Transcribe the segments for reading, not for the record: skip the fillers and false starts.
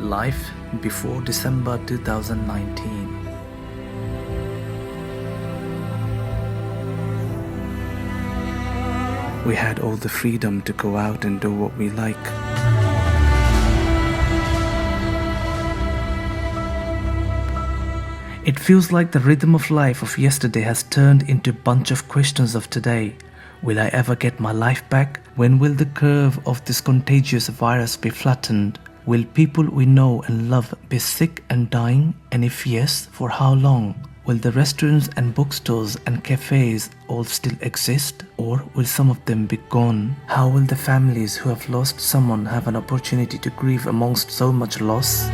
Life before December 2019. We had all the freedom to go out and do what we like. It feels like the rhythm of life of yesterday has turned into a bunch of questions of today. Will I ever get my life back? When will the curve of this contagious virus be flattened? Will people we know and love be sick and dying? And if yes, for how long? Will the restaurants and bookstores and cafes all still exist? Or will some of them be gone? How will the families who have lost someone have an opportunity to grieve amongst so much loss?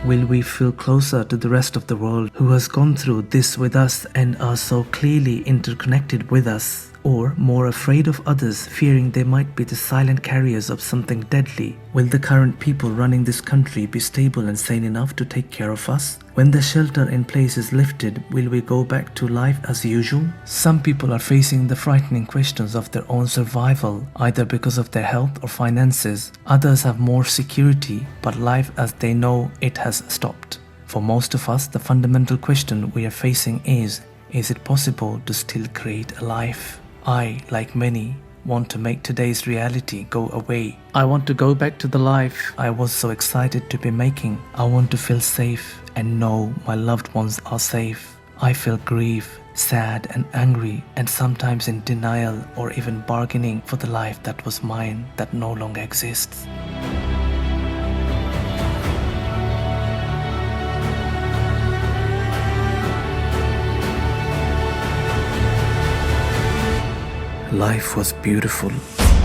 Will we feel closer to the rest of the world who has gone through this with us and are so clearly interconnected with us? Or more afraid of others, fearing they might be the silent carriers of something deadly? Will the current people running this country be stable and sane enough to take care of us? When the shelter in place is lifted, will we go back to life as usual? Some people are facing the frightening questions of their own survival, either because of their health or finances. Others have more security, but life as they know it has stopped. For most of us, the fundamental question we are facing is it possible to still create a life? I, like many, want to make today's reality go away. I want to go back to the life I was so excited to be making. I want to feel safe and know my loved ones are safe. I feel grief, sad and angry, and sometimes in denial or even bargaining for the life that was mine that no longer exists. Life was beautiful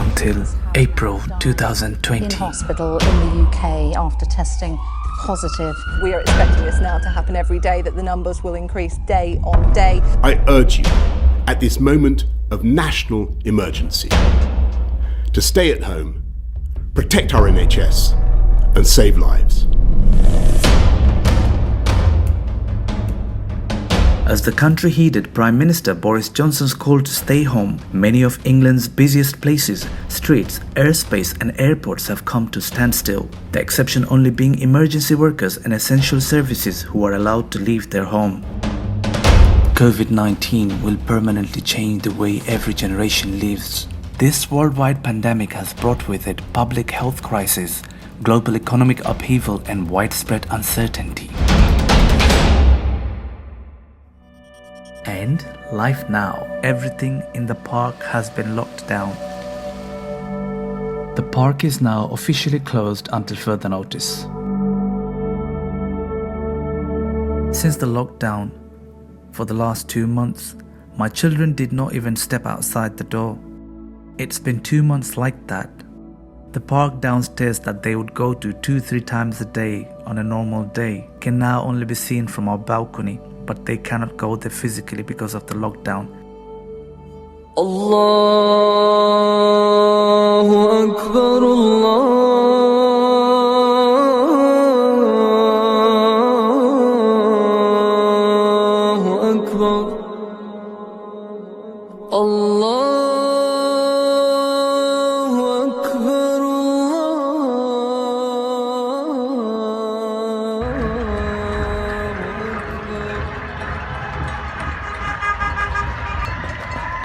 until April 2020. In hospital in the UK after testing positive. We are expecting this now to happen every day, that the numbers will increase day on day. I urge you, at this moment of national emergency, to stay at home, protect our NHS, and save lives. As the country heeded Prime Minister Boris Johnson's call to stay home, many of England's busiest places, streets, airspace and airports have come to standstill, the exception only being emergency workers and essential services who are allowed to leave their home. COVID-19 will permanently change the way every generation lives. This worldwide pandemic has brought with it public health crisis, global economic upheaval and widespread uncertainty. And life now. Everything in the park has been locked down. The park is now officially closed until further notice. Since the lockdown, for the last 2 months, my children did not even step outside the door. It's been 2 months like that. The park downstairs that they would go to 2-3 times a day on a normal day can now only be seen from our balcony, but they cannot go there physically because of the lockdown. Allahu Akbar, Allahu Akbar, Allahu Akbar,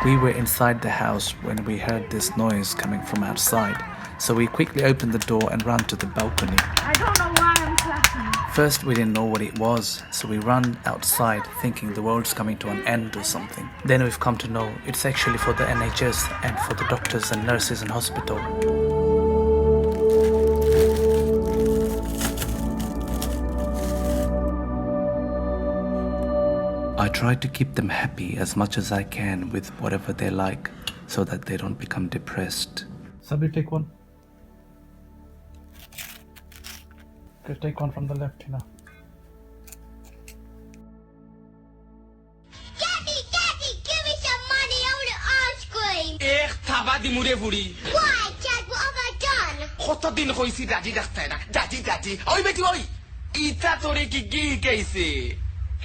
We were inside the house when we heard this noise coming from outside, so we quickly opened the door and ran to the balcony. I don't know why I'm clapping. First we didn't know what it was, so we ran outside thinking the world's coming to an end or something. Then we've come to know it's actually for the NHS and for the doctors and nurses in hospital. I try to keep them happy as much as I can with whatever they like, so that they don't become depressed. Sabir, take one. Okay, take one from the left, you know. Daddy, give me some money. I want ice cream. Tabadi mure furi. Why, Dad? What have I done? Kota din hoisi daddy dakhta na. Daddy. Oi beti oi. Ita tore ki gi kaise?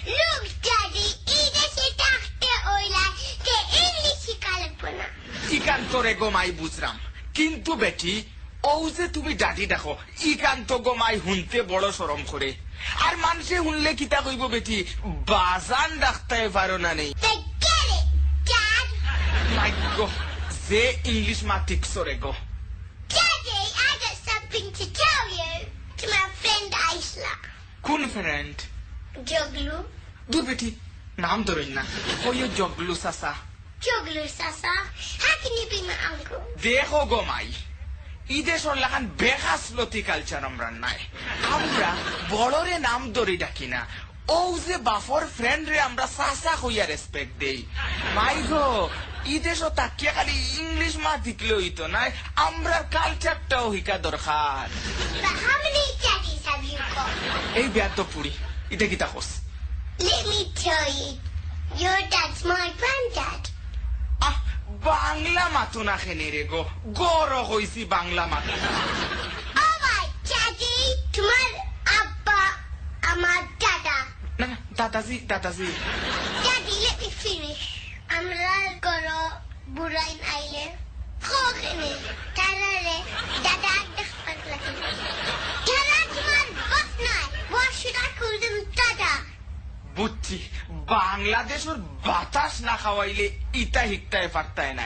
Look, Daddy, idese takhte oila ke English kalan puna. Ikan tore gomai bujram. কিন্তু বেটি ও যে তুমি daddy দেখো ই কান তো গমাই হুনতে বড় শরম করে আর মানুষে হুনলে কিতা কইব বেটি বাজান ডাকতে পারো না নেই Forget it, Dad. মাই গো যে ইংলিশ মা ঠিক সরে গো Daddy, I got something to tell you. To my friend Aisla. কোন ফ্রেন্ড Joglu. দূর বেটি নাম ধরুন না ওই জগলু সাসা Joglu, Sasa. How can you be my uncle? দেখো গো মাই ইদেশর লাগান বেখাসলতি কালচার আমরা নাই আমরা বড়রে নাম ধরে ডাকি না ও যে বাফর ফ্রেন্ড রে আমরা সাসা হইয়া রেসপেক্ট দেই মাই গো ইদেশ তাকিয়া খালি ইংলিশ মা দিকলে হইতো নাই আমরা কালচারটাও হিকা দরকার But how many daddies have you got? এই বিয়ার তো পুরি ইটা কিতা হোস Let me tell you. Your dad's my granddad. আহ বাংলা মাতো না খেনে রে গো গর হইছি বাংলা মাতো All right, Daddy. To my Abba and my Dada. না না দাদাজি দাদাজি Daddy, let me finish. আমরা গরো বুড়াইন আইলে খোখনে তারারে দাদা দেখতে লাগে দাদা তোমার বাপ নাই why should I call them Dada? বুঝছি বাংলাদেশের বাতাস না খাওয়াইলে ইটা হিকতায় পারতায় না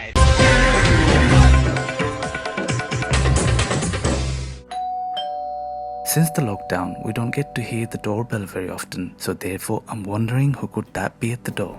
Since the lockdown, we don't get to hear the doorbell very often, so therefore I'm wondering who could that be at the door.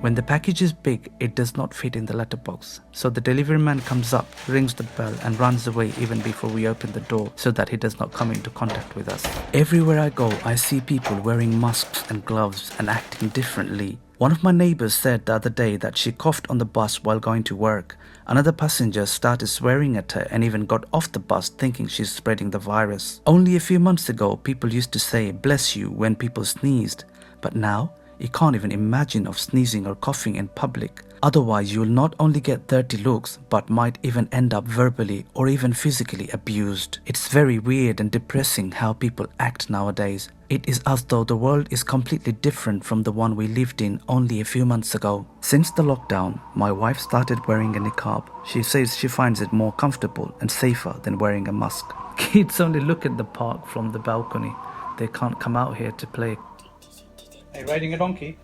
When the package is big, it does not fit in the letterbox. So the delivery man comes up, rings the bell and runs away even before we open the door so that he does not come into contact with us. Everywhere I go, I see people wearing masks and gloves and acting differently. One of my neighbors said the other day that she coughed on the bus while going to work. Another passenger started swearing at her and even got off the bus thinking she's spreading the virus. Only a few months ago, people used to say "bless you" when people sneezed. But now, you can't even imagine of sneezing or coughing in public. Otherwise, you will not only get dirty looks, but might even end up verbally or even physically abused. It's very weird and depressing how people act nowadays. It is as though the world is completely different from the one we lived in only a few months ago. Since the lockdown, my wife started wearing a niqab. She says she finds it more comfortable and safer than wearing a mask. Kids only look at the park from the balcony. They can't come out here to play. Are you riding a donkey?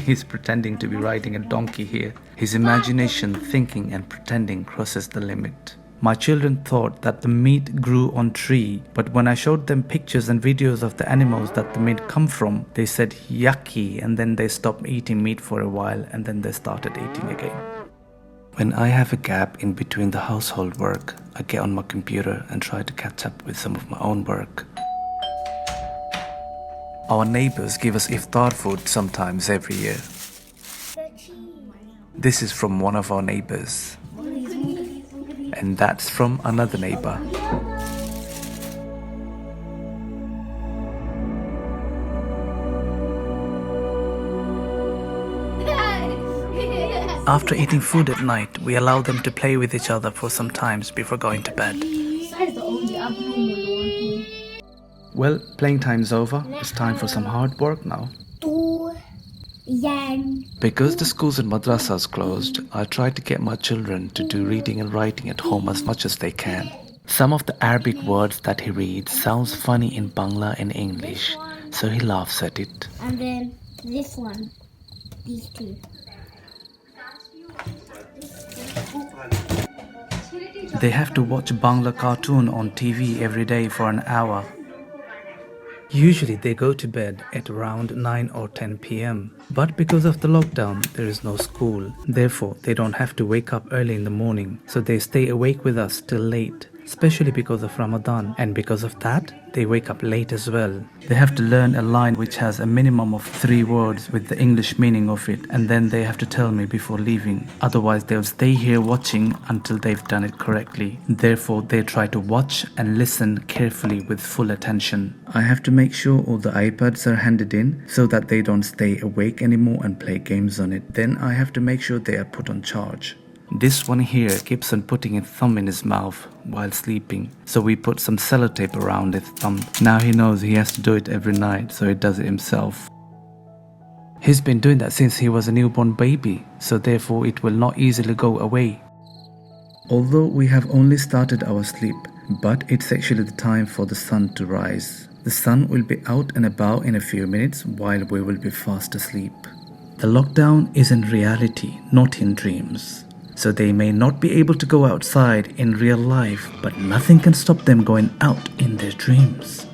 He's pretending to be riding a donkey here. His imagination, thinking and pretending crosses the limit. My children thought that the meat grew on tree, but when I showed them pictures and videos of the animals that the meat come from, they said yucky, and then they stopped eating meat for a while and then they started eating again. When I have a gap in between the household work, I get on my computer and try to catch up with some of my own work. Our neighbors give us iftar food sometimes every year. This is from one of our neighbors. And that's from another neighbor. After eating food at night, we allow them to play with each other for some times before going to bed. Well, playing time's over. It's time for some hard work now. Because the schools and madrasas closed, I try to get my children to do reading and writing at home as much as they can. Some of the Arabic words that he reads sounds funny in Bangla and English, so he laughs at it. And then this one, these two. They have to watch Bangla cartoon on TV every day for an hour. Usually they go to bed at around 9 or 10 p.m. But because of the lockdown, there is no school. Therefore, they don't have to wake up early in the morning. So they stay awake with us till late, especially because of Ramadan. And because of that, they wake up late as well. They have to learn a line which has a minimum of 3 words with the English meaning of it. And then they have to tell me before leaving. Otherwise, they'll stay here watching until they've done it correctly. Therefore, they try to watch and listen carefully with full attention. I have to make sure all the iPads are handed in so that they don't stay awake anymore and play games on it. Then I have to make sure they are put on charge. This one here keeps on putting a thumb in his mouth while sleeping, so we put some sellotape around his thumb. Now he knows he has to do it every night, so he does it himself. He's been doing that since he was a newborn baby, so therefore it will not easily go away. Although we have only started our sleep, but it's actually the time for the sun to rise. The sun will be out and about in a few minutes while we will be fast asleep. The lockdown is in reality, not in dreams. So they may not be able to go outside in real life, but nothing can stop them going out in their dreams.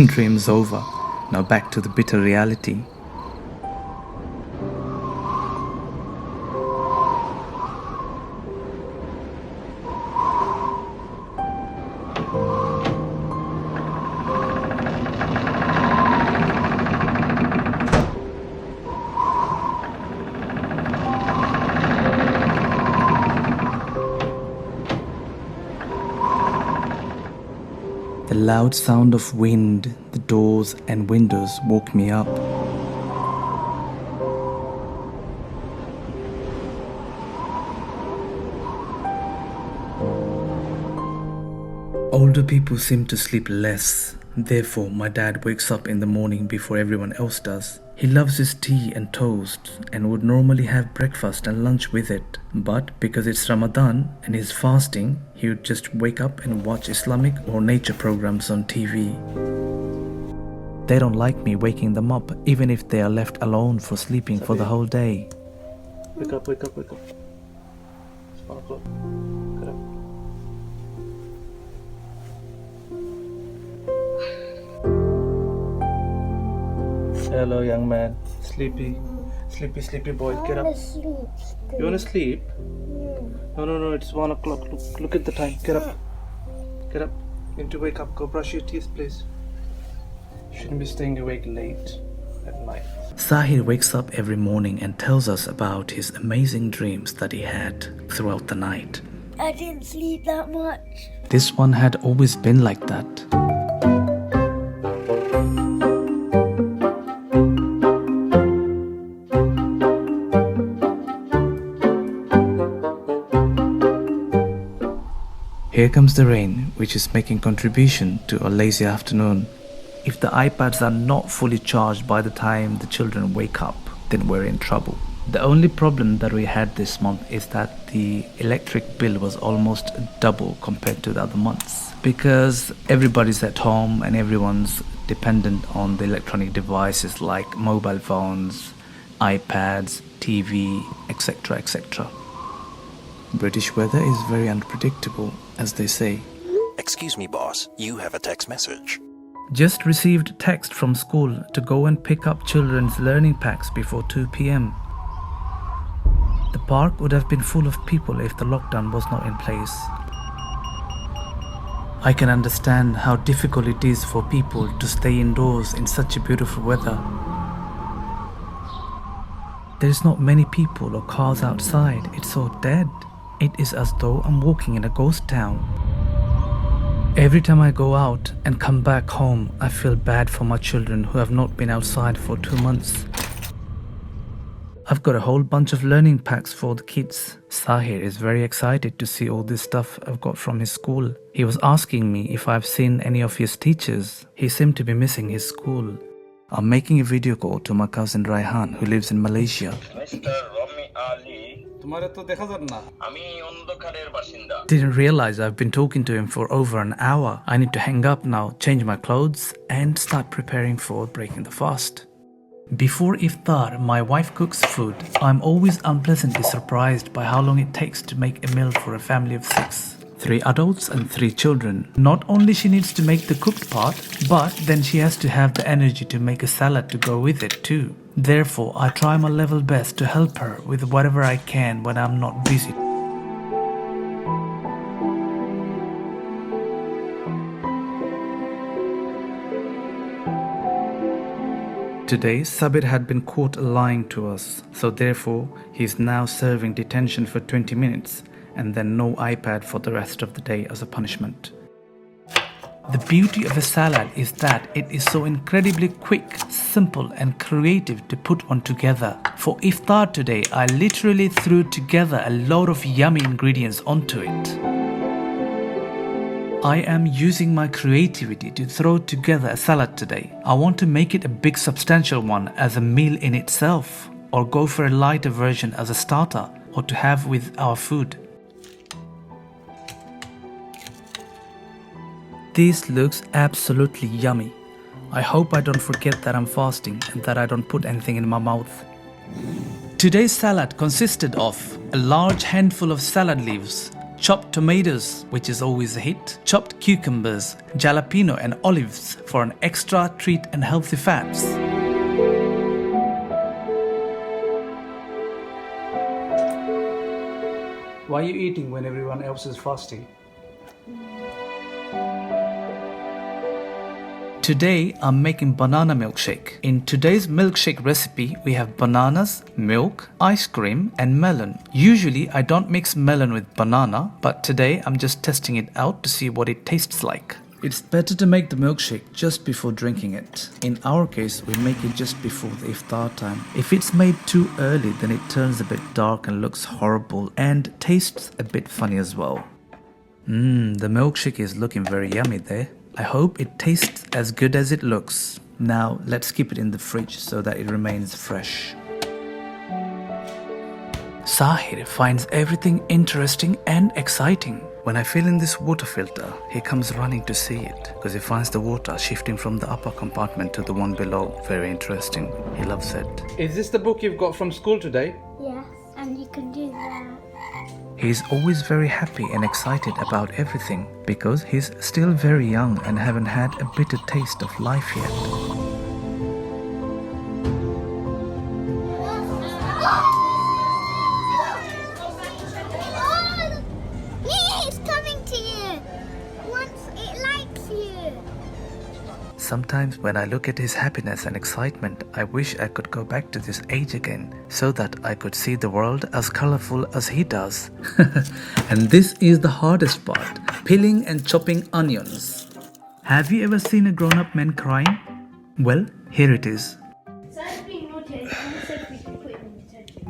Dreams over. Now back to the bitter reality. The loud sound of wind, the doors and windows woke me up. Older people seem to sleep less. Therefore, my dad wakes up in the morning before everyone else does. He loves his tea and toast and would normally have breakfast and lunch with it. But because it's Ramadan and he's fasting, he would just wake up and watch Islamic or nature programs on TV. They don't like me waking them up, even if they are left alone for sleeping for the whole day. Wake up, wake up, wake up. It's 1 o'clock. Get up. Hello, young man. Sleepy. Sleepy boy. Get up. You wanna sleep? No, it's 1 o'clock. Look at the time. Get up. Get up. You need to wake up. Go brush your teeth, please. You shouldn't be staying awake late at night. Sahir wakes up every morning and tells us about his amazing dreams that he had throughout the night. I didn't sleep that much. This one had always been like that. Here comes the rain, which is making contribution to a lazy afternoon. If the iPads are not fully charged by the time the children wake up, then we're in trouble. The only problem that we had this month is that the electric bill was almost double compared to the other months, because everybody's at home and everyone's dependent on the electronic devices like mobile phones, iPads, TV, etc., etc. British weather is very unpredictable, as they say. Excuse me, boss. You have a text message. Just received text from school to go and pick up children's learning packs before 2 p.m. The park would have been full of people if the lockdown was not in place. I can understand how difficult it is for people to stay indoors in such a beautiful weather. There is not many people or cars outside. It's so dead. It is as though I'm walking in a ghost town. Every time I go out and come back home, I feel bad for my children who have not been outside for 2 months. I've got a whole bunch of learning packs for the kids. Sahir is very excited to see all this stuff I've got from his school. He was asking me if I've seen any of his teachers. He seemed to be missing his school. I'm making a video call to my cousin Raihan, who lives in Malaysia. Mr. Romie Ali. Didn't realize I've been talking to him for over an hour. I need to hang up now, change my clothes, and start preparing for breaking the fast. Before iftar, my wife cooks food. I'm always unpleasantly surprised by how long it takes to make a meal for a family of 6. 3 adults and 3 children. Not only she needs to make the cooked part, but then she has to have the energy to make a salad to go with it too. Therefore, I try my level best to help her with whatever I can when I'm not busy. Today, Sabir had been caught lying to us, so therefore he is now serving detention for 20 minutes and then no iPad for the rest of the day as a punishment. The beauty of a salad is that it is so incredibly quick, simple and creative to put one together. For iftar today, I literally threw together a lot of yummy ingredients onto it. I am using my creativity to throw together a salad today. I want to make it a big substantial one as a meal in itself, or go for a lighter version as a starter, or to have with our food. This looks absolutely yummy. I hope I don't forget that I'm fasting and that I don't put anything in my mouth. Today's salad consisted of a large handful of salad leaves, chopped tomatoes, which is always a hit, chopped cucumbers, jalapeno and olives for an extra treat and healthy fats. Why are you eating when everyone else is fasting? Today I'm making banana milkshake. In today's milkshake recipe, we have bananas, milk, ice cream and melon. Usually I don't mix melon with banana, but today I'm just testing it out to see what it tastes like. It's better to make the milkshake just before drinking it. In our case, we make it just before the iftar time. If it's made too early, then it turns a bit dark and looks horrible and tastes a bit funny as well. The milkshake is looking very yummy there. I hope it tastes as good as it looks. Now let's keep it in the fridge so that it remains fresh. Sahir finds everything interesting and exciting. When I fill in this water filter, he comes running to see it because he finds the water shifting from the upper compartment to the one below. Very interesting. He loves it. Is this the book you've got from school today? Yes, and you can do that. He's always very happy and excited about everything because he's still very young and haven't had a bitter taste of life yet. It's coming to you. Once it likes you. Sometimes when I look at his happiness and excitement, I wish I could go back to this age again so that I could see the world as colorful as he does. And this is the hardest part, peeling and chopping onions. Have you ever seen a grown-up man crying? Well, here it is.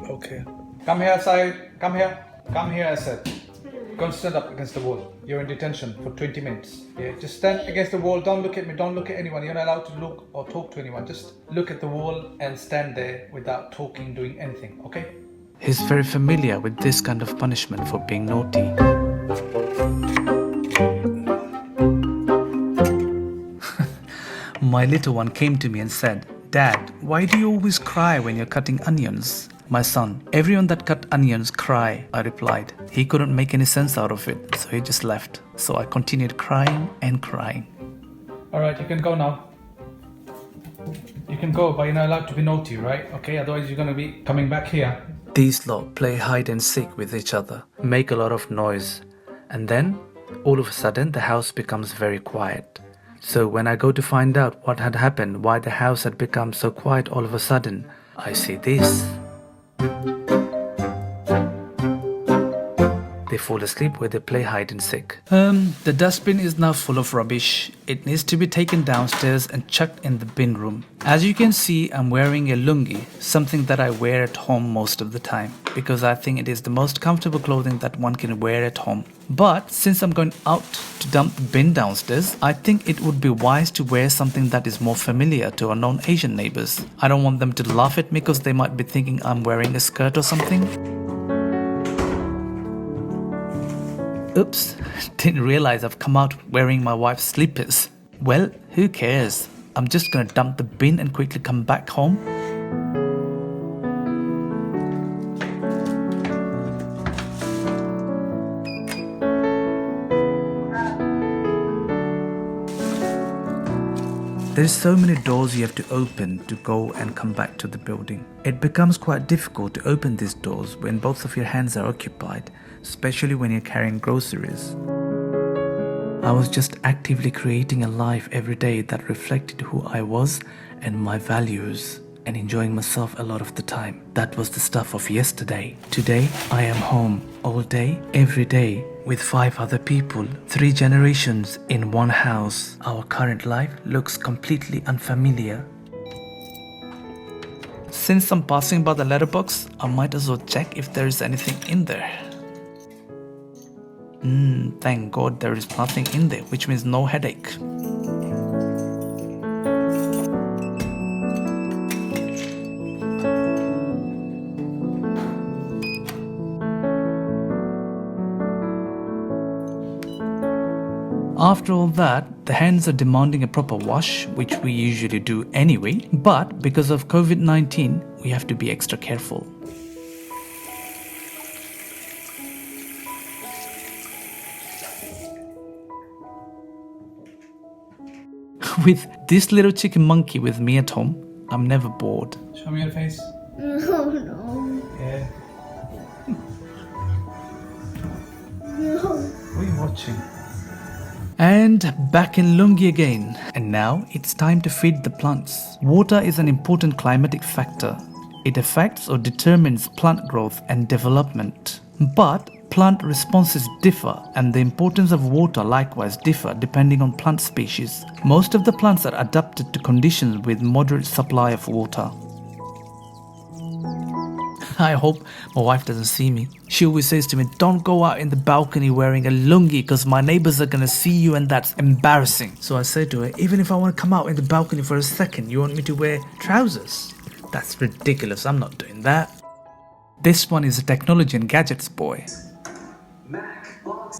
Okay. Come here, Said. Come here. Come here, I said. Go and stand up against the wall. You're in detention for 20 minutes. Yeah, just stand against the wall. Don't look at me. Don't look at anyone. You're not allowed to look or talk to anyone. Just look at the wall and stand there without talking, doing anything, okay? He's very familiar with this kind of punishment for being naughty. My little one came to me and said, "Dad, why do you always cry when you're cutting onions?" "My son, everyone that cut onions cry," I replied. He couldn't make any sense out of it, so he just left. So I continued crying and crying. Alright, you can go now. You can go, but you're not allowed to be naughty, right? Okay, otherwise you're gonna be coming back here. These lot play hide and seek with each other, make a lot of noise, and then, all of a sudden, the house becomes very quiet. So when I go to find out what had happened, why the house had become so quiet all of a sudden, I see this. They fall asleep where they play hide and seek. The dustbin is now full of rubbish. It needs to be taken downstairs and chucked in the bin room. As you can see, I'm wearing a lungi, something that I wear at home most of the time, because I think it is the most comfortable clothing that one can wear at home. But since I'm going out to dump the bin downstairs, I think it would be wise to wear something that is more familiar to our non-Asian neighbors. I don't want them to laugh at me because they might be thinking I'm wearing a skirt or something. Oops, didn't realize I've come out wearing my wife's slippers. Well, who cares? I'm just gonna dump the bin and quickly come back home. There's so many doors you have to open to go and come back to the building. It becomes quite difficult to open these doors when both of your hands are occupied, especially when you're carrying groceries. I was just actively creating a life every day that reflected who I was and my values and enjoying myself a lot of the time. That was the stuff of yesterday. Today, I am home all day, every day, with 5 other people, 3 generations in one house. Our current life looks completely unfamiliar. Since I'm passing by the letterbox, I might as well check if there is anything in there. Thank God there is nothing in there, which means no headache. After all that, the hands are demanding a proper wash, which we usually do anyway, but because of COVID-19, we have to be extra careful. With this little chicken monkey with me at home, I'm never bored. Show me your face. No, no. Yeah. No. What are you watching? And back in Lungi again. And now it's time to feed the plants. Water is an important climatic factor. It affects or determines plant growth and development. But plant responses differ, and the importance of water likewise differ depending on plant species. Most of the plants are adapted to conditions with moderate supply of water. I hope my wife doesn't see me. She always says to me, don't go out in the balcony wearing a lungi because my neighbors are gonna see you and that's embarrassing. So I say to her, even if I want to come out in the balcony for a second, you want me to wear trousers? That's ridiculous, I'm not doing that. This one is a technology and gadgets boy.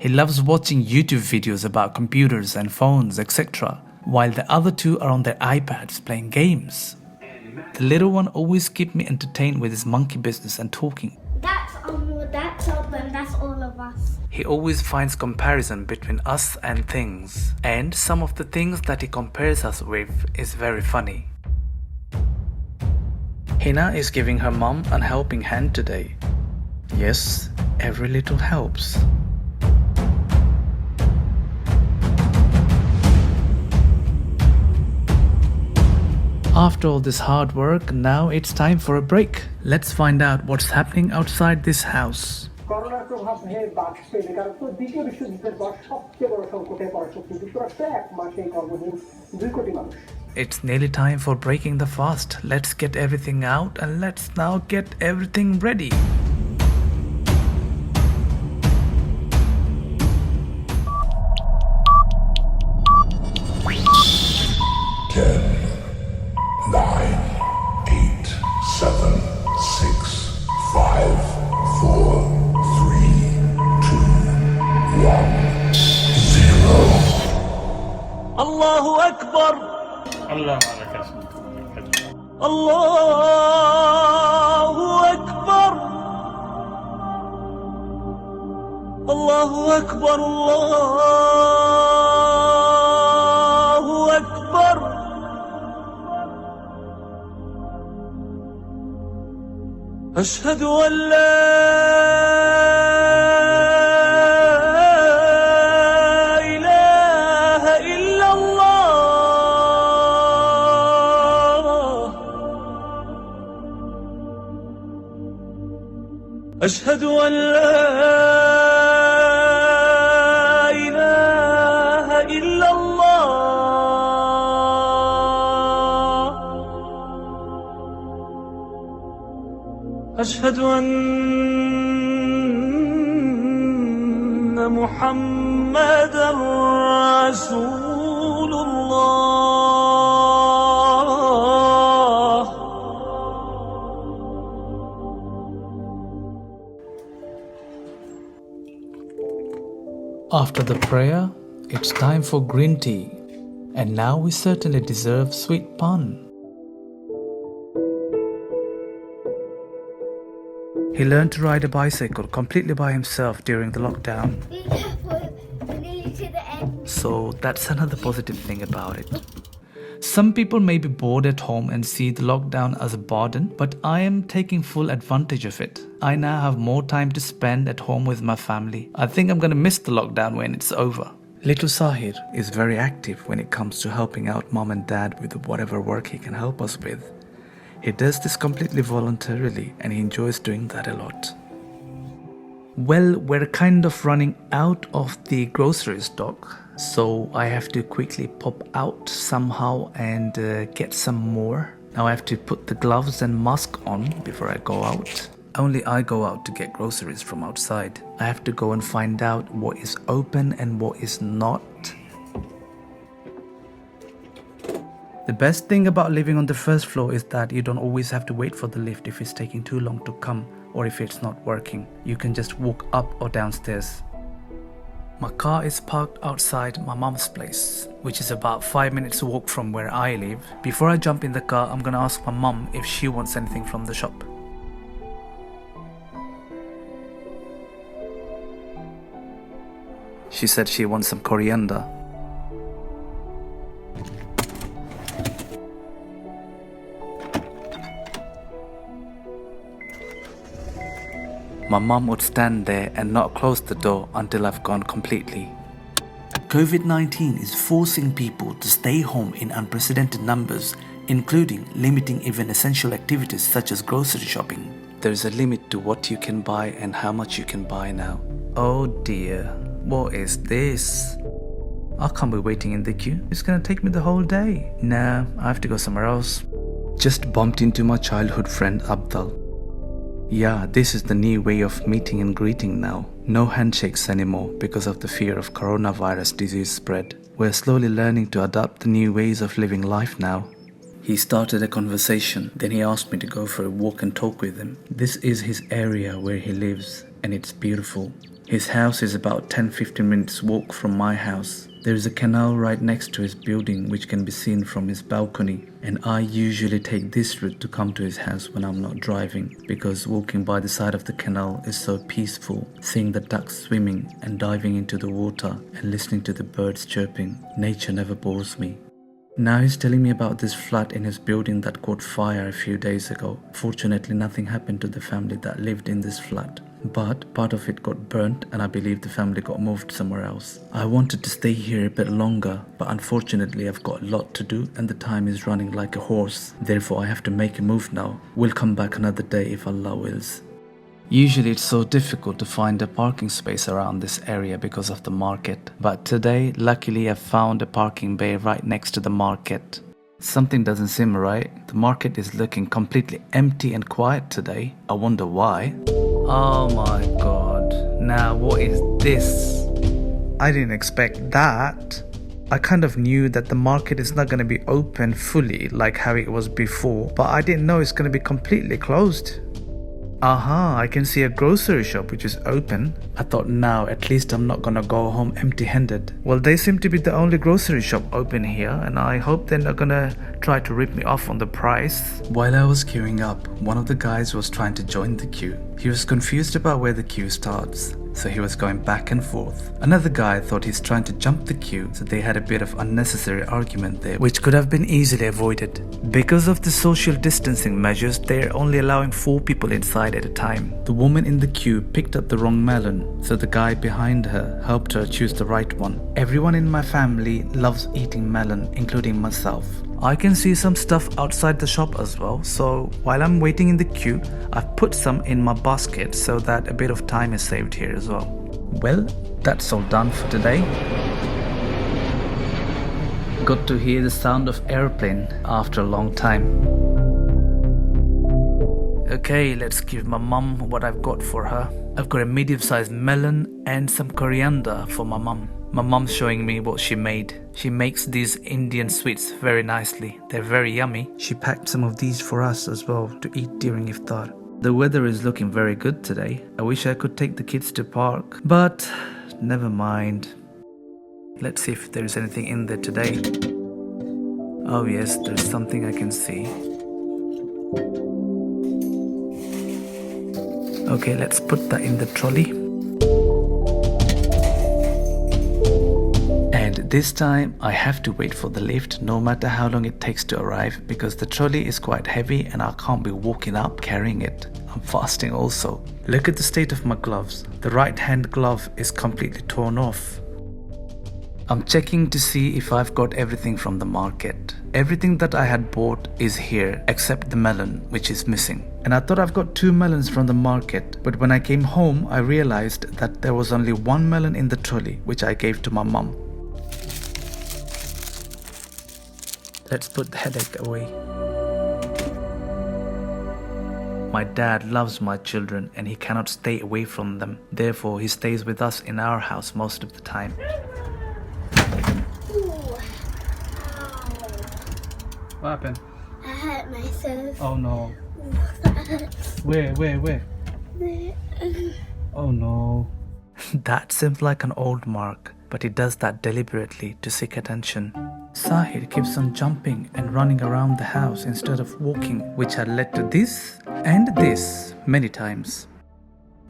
He loves watching YouTube videos about computers and phones, etc., while the other 2 are on their iPads playing games. The little one always keeps me entertained with his monkey business and talking. That's up and that's all of us. He always finds comparison between us and things, and some of the things that he compares us with is very funny. Hina is giving her mom a helping hand today. Yes, every little helps. After all this hard work, now it's time for a break. Let's find out what's happening outside this house. It's nearly time for breaking the fast. Let's get everything out and let's now get everything ready. الله أكبر Allah malaka الله أكبر الله أكبر الله أكبر أشهد أن لا أشهد أن لا إله إلا الله أشهد أن محمدًا رسول الله After the prayer, it's time for green tea. And now we certainly deserve sweet pun. He learned to ride a bicycle completely by himself during the lockdown. Be careful, we're nearly to the end. So that's another positive thing about it. Some people may be bored at home and see the lockdown as a burden, but I am taking full advantage of it. I now have more time to spend at home with my family. I think I'm gonna miss the lockdown when it's over. Little Sahir is very active when it comes to helping out mom and dad with whatever work he can help us with. He does this completely voluntarily and he enjoys doing that a lot. Well, we're kind of running out of the grocery stock, so I have to quickly pop out somehow and get some more. Now I have to put the gloves and mask on before I go out. Only I go out to get groceries from outside. I have to go and find out what is open and what is not. The best thing about living on the first floor is that you don't always have to wait for the lift if it's taking too long to come or if it's not working. You can just walk up or downstairs. My car is parked outside my mom's place, which is about 5 minutes walk from where I live. Before I jump in the car, I'm gonna ask my mom if she wants anything from the shop. She said she wants some coriander. My mom would stand there and not close the door until I've gone completely. COVID-19 is forcing people to stay home in unprecedented numbers, including limiting even essential activities such as grocery shopping. There is a limit to what you can buy and how much you can buy now. Oh dear, what is this? I can't be waiting in the queue. It's gonna take me the whole day. Nah, I have to go somewhere else. Just bumped into my childhood friend Abdul. Yeah, this is the new way of meeting and greeting now. No handshakes anymore because of the fear of coronavirus disease spread. We're slowly learning to adapt the new ways of living life now. He started a conversation, then he asked me to go for a walk and talk with him. This is his area where he lives, and it's beautiful. His house is about 10-15 minutes walk from my house. There is a canal right next to his building which can be seen from his balcony, and I usually take this route to come to his house when I'm not driving, because walking by the side of the canal is so peaceful, seeing the ducks swimming and diving into the water and listening to the birds chirping. Nature never bores me. Now he's telling me about this flat in his building that caught fire a few days ago. Fortunately, nothing happened to the family that lived in this flat, but part of it got burnt and I believe the family got moved somewhere else. I wanted to stay here a bit longer, but unfortunately I've got a lot to do and the time is running like a horse. Therefore I have to make a move now. We'll come back another day if Allah wills. Usually it's so difficult to find a parking space around this area because of the market, but today luckily I found a parking bay right next to the market. Something doesn't seem right. The market is looking completely empty and quiet today. I wonder why. Oh my god. Now what is this? I didn't expect that. I kind of knew that the market is not going to be open fully like how it was before, but I didn't know it's going to be completely closed. Aha, I can see a grocery shop which is open. I thought now at least I'm not gonna go home empty-handed. Well, they seem to be the only grocery shop open here and I hope they're not gonna try to rip me off on the price. While I was queuing up, one of the guys was trying to join the queue. He was confused about where the queue starts, so he was going back and forth. Another guy thought he's trying to jump the queue, so they had a bit of unnecessary argument there, which could have been easily avoided. Because of the social distancing measures, they're only allowing 4 people inside at a time. The woman in the queue picked up the wrong melon, so the guy behind her helped her choose the right one. Everyone in my family loves eating melon, including myself. I can see some stuff outside the shop as well, so while I'm waiting in the queue, I've put some in my basket so that a bit of time is saved here as well. Well, that's all done for today. Got to hear the sound of airplane after a long time. Okay, let's give my mum what I've got for her. I've got a medium-sized melon and some coriander for my mum. My mum's showing me what she made. She makes these Indian sweets very nicely. They're very yummy. She packed some of these for us as well to eat during iftar. The weather is looking very good today. I wish I could take the kids to park, but never mind. Let's see if there's anything in there today. Oh yes, there's something I can see. Okay, let's put that in the trolley. And this time I have to wait for the lift no matter how long it takes to arrive, because the trolley is quite heavy and I can't be walking up carrying it. I'm fasting also. Look at the state of my gloves. The right hand glove is completely torn off. I'm checking to see if I've got everything from the market. Everything that I had bought is here except the melon, which is missing. And I thought I've got 2 melons from the market, but when I came home I realized that there was only 1 melon in the trolley, which I gave to my mum. Let's put the headache away. My dad loves my children and he cannot stay away from them. Therefore, he stays with us in our house most of the time. What happened? I hurt myself. Oh no. Where? Oh no. That seems like an old Mark, but he does that deliberately to seek attention. Sahir keeps on jumping and running around the house instead of walking, which had led to this and this many times.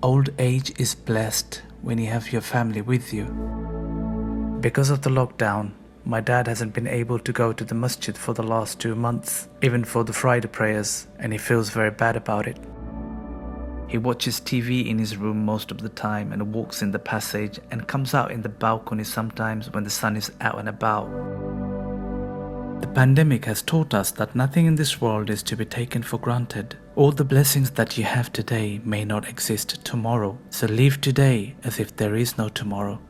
Old age is blessed when you have your family with you. Because of the lockdown, my dad hasn't been able to go to the masjid for the last 2 months, even for the Friday prayers, and he feels very bad about it. He watches TV in his room most of the time and walks in the passage and comes out in the balcony sometimes when the sun is out and about. The pandemic has taught us that nothing in this world is to be taken for granted. All the blessings that you have today may not exist tomorrow, so live today as if there is no tomorrow.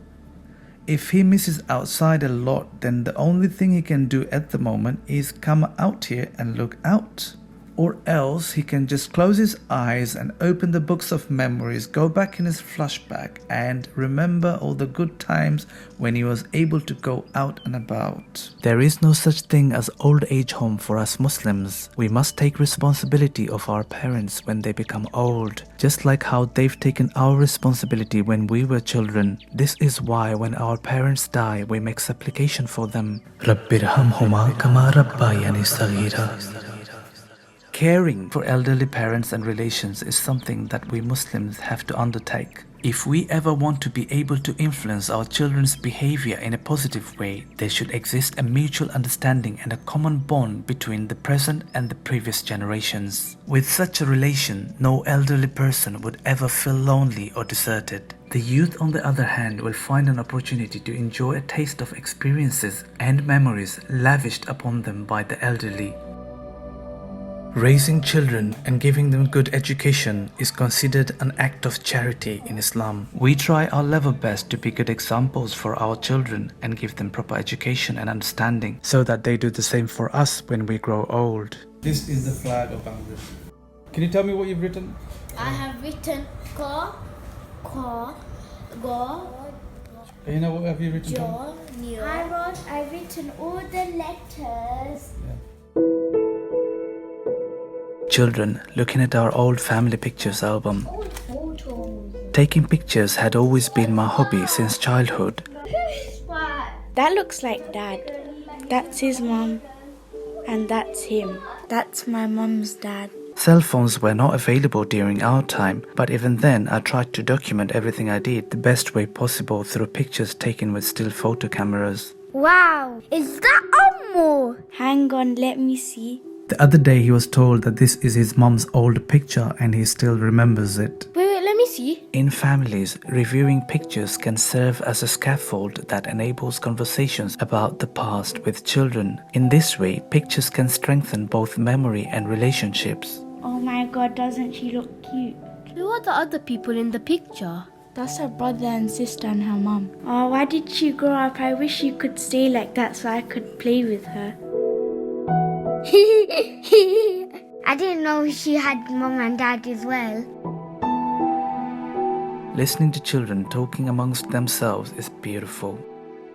If he misses outside a lot, then the only thing he can do at the moment is come out here and look out. Or else he can just close his eyes and open the books of memories, go back in his flashback and remember all the good times when he was able to go out and about. There is no such thing as old age home for us Muslims. We must take responsibility of our parents when they become old, just like how they've taken our responsibility when we were children. This is why when our parents die, we make supplication for them. Rabbirhamhuma kama rabbayani saghira. Caring for elderly parents and relations is something that we Muslims have to undertake. If we ever want to be able to influence our children's behavior in a positive way, there should exist a mutual understanding and a common bond between the present and the previous generations. With such a relation, no elderly person would ever feel lonely or deserted. The youth, on the other hand, will find an opportunity to enjoy a taste of experiences and memories lavished upon them by the elderly. Raising children and giving them good education is considered an act of charity in Islam. We try our level best to be good examples for our children and give them proper education and understanding so that they do the same for us when we grow old. This is the flag of Bangladesh. Can you tell me what you've written? I have written Go. Aina, what have you written? John. I've written all the letters. Children looking at our old family pictures album. Taking pictures had always been my hobby since childhood. That looks like Dad. That's his mom. And that's him. That's my mom's dad. Cell phones were not available during our time, but even then I tried to document everything I did the best way possible through pictures taken with still photo cameras. Wow, is that Ummu? Hang on, let me see. The other day he was told that this is his mom's old picture and he still remembers it. Wait, let me see. In families, reviewing pictures can serve as a scaffold that enables conversations about the past with children. In this way, pictures can strengthen both memory and relationships. Oh my god, doesn't she look cute? Who are the other people in the picture? That's her brother and sister and her mom. Oh, why did she grow up? I wish she could stay like that so I could play with her. I didn't know she had mom and dad as well. Listening to children talking amongst themselves is beautiful.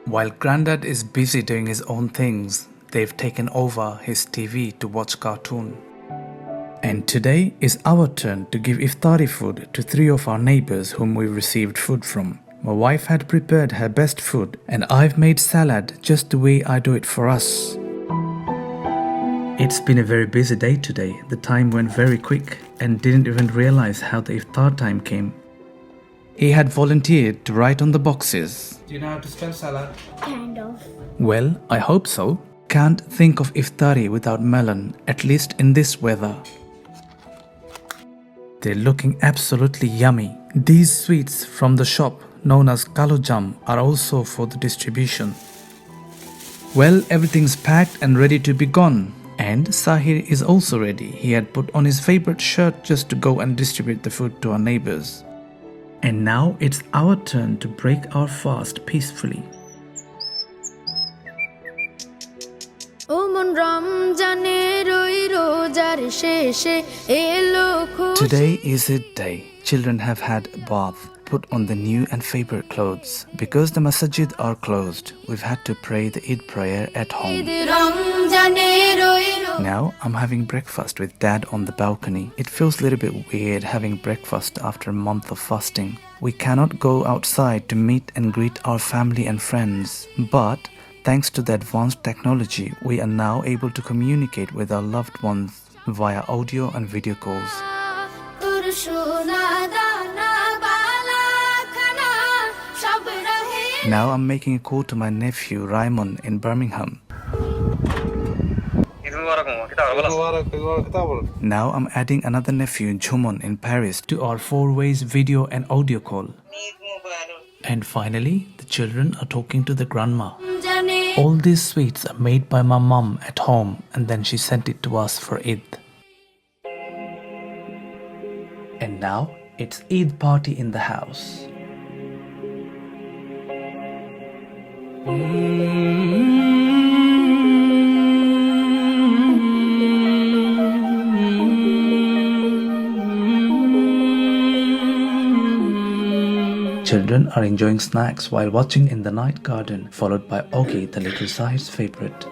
While Grandad is busy doing his own things, they've taken over his TV to watch cartoon. And today is our turn to give iftari food to 3 of our neighbors whom we received food from. My wife had prepared her best food and I've made salad just the way I do it for us. It's been a very busy day today. The time went very quick and didn't even realize how the iftar time came. He had volunteered to write on the boxes. Do you know how to spell salad? Kind of. Well, I hope so. Can't think of iftari without melon, at least in this weather. They're looking absolutely yummy. These sweets from the shop known as kalojam are also for the distribution. Well, everything's packed and ready to be gone. And Sahir is also ready. He had put on his favorite shirt just to go and distribute the food to our neighbors. And now it's our turn to break our fast peacefully. Today is Eid day. Children have had a bath, put on the new and favorite clothes. Because the masajid are closed, we've had to pray the Eid prayer at home. Now I'm having breakfast with Dad on the balcony. It feels a little bit weird having breakfast after a month of fasting. We cannot go outside to meet and greet our family and friends, but thanks to the advanced technology, we are now able to communicate with our loved ones via audio and video calls. Now I'm making a call to my nephew Raymond in Birmingham. Now I'm adding another nephew Jumon in Paris to our 4-ways video and audio call. And finally, the children are talking to the grandma. All these sweets are made by my mum at home and then she sent it to us for Eid. And now it's Eid party in the house. Children are enjoying snacks while watching in the night garden, followed by Augie, the little Sahir's favorite.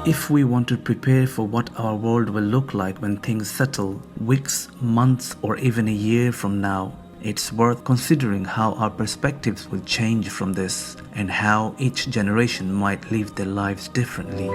If we want to prepare for what our world will look like when things settle, weeks, months, or even a year from now, it's worth considering how our perspectives will change from this and how each generation might live their lives differently.